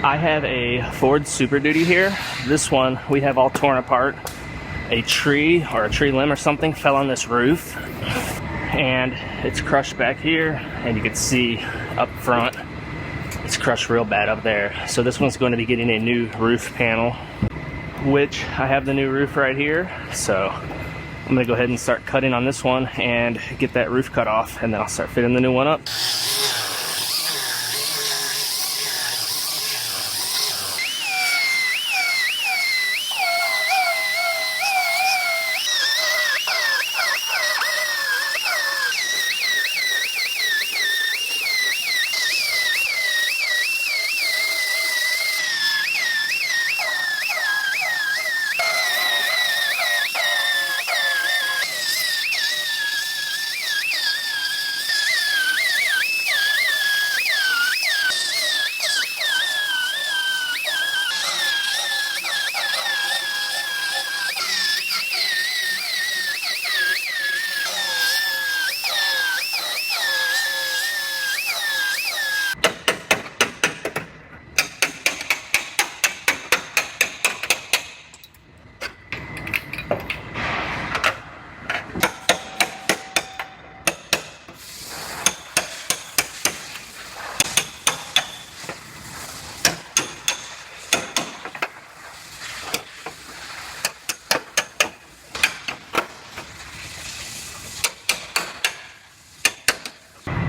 I have a Ford Super Duty here. This one we have all torn apart. A tree or a tree limb or something fell on this roof and it's crushed back here, and you can see up front it's crushed real bad up there. So this one's going to be getting a new roof panel, which I have the new roof right here. So I'm gonna go ahead and start cutting on this one and get that roof cut off, and then I'll start fitting the new one up.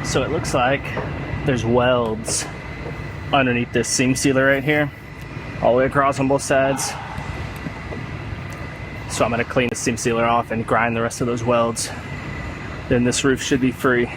So it looks like there's welds underneath this seam sealer right here, all the way across on both sides. So I'm gonna clean the seam sealer off and grind the rest of those welds. Then this roof should be free.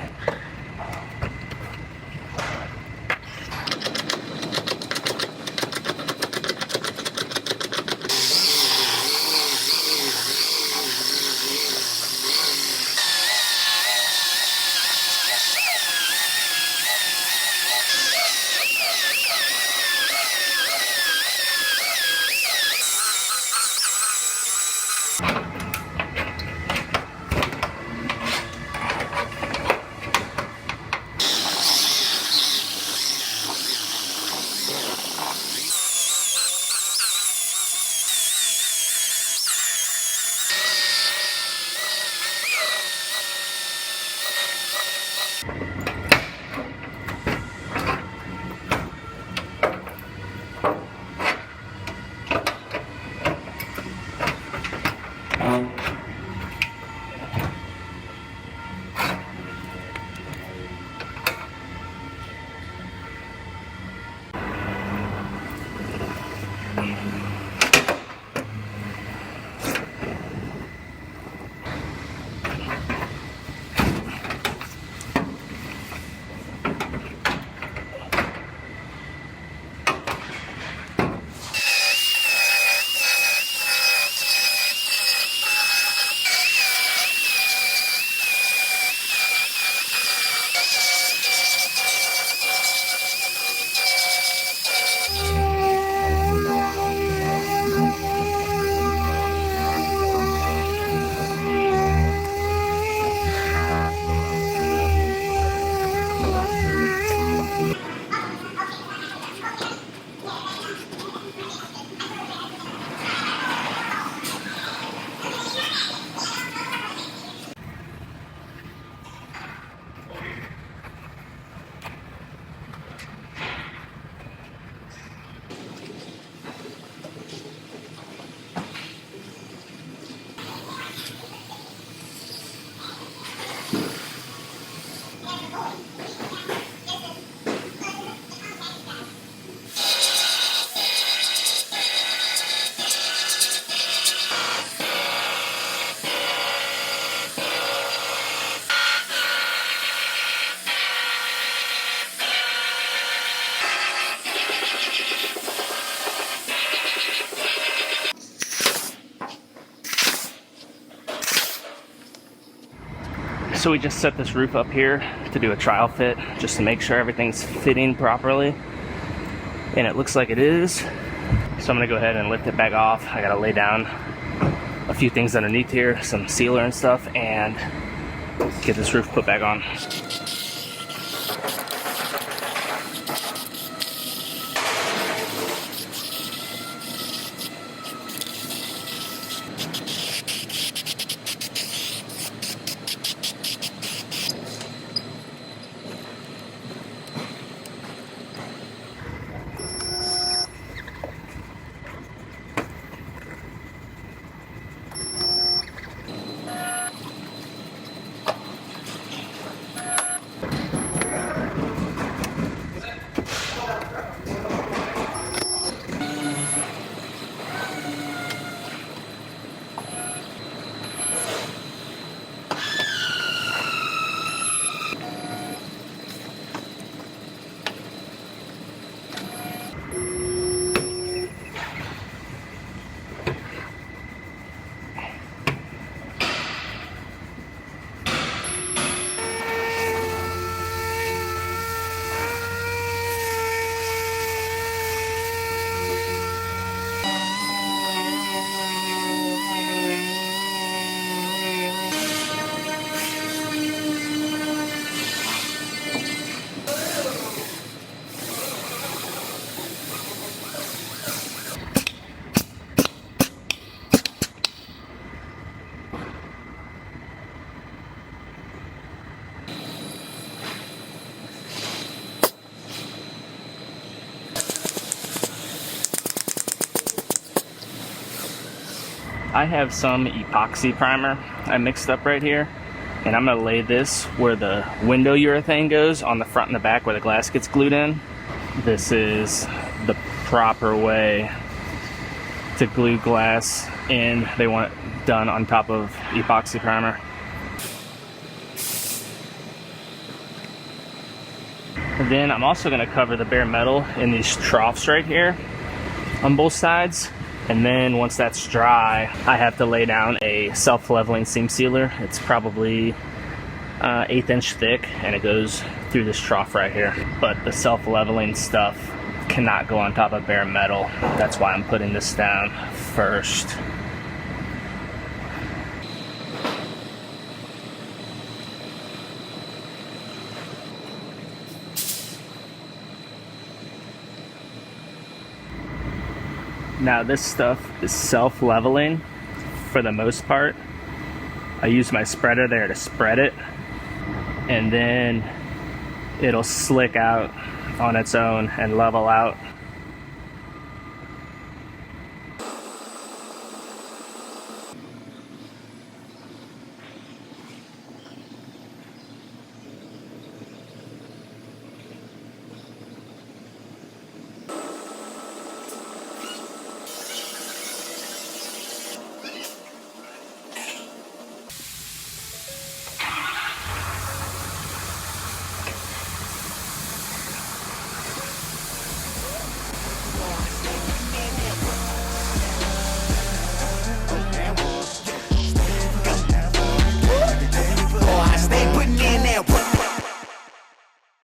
So we just set this roof up here to do a trial fit, just to make sure everything's fitting properly. And it looks like it is. So I'm gonna go ahead and lift it back off. I gotta lay down a few things underneath here, some sealer and stuff, and get this roof put back on. I have some epoxy primer I mixed up right here, and I'm gonna lay this where the window urethane goes on the front and the back where the glass gets glued in. This is the proper way to glue glass in. They want it done on top of epoxy primer. And then I'm also going to cover the bare metal in these troughs right here on both sides. And then once that's dry, I have to lay down a self-leveling seam sealer. It's probably 1/8 inch thick, and it goes through this trough right here. But the self-leveling stuff cannot go on top of bare metal. That's why I'm putting this down first. Now this stuff is self-leveling for the most part. I use my spreader there to spread it, and then it'll slick out on its own and level out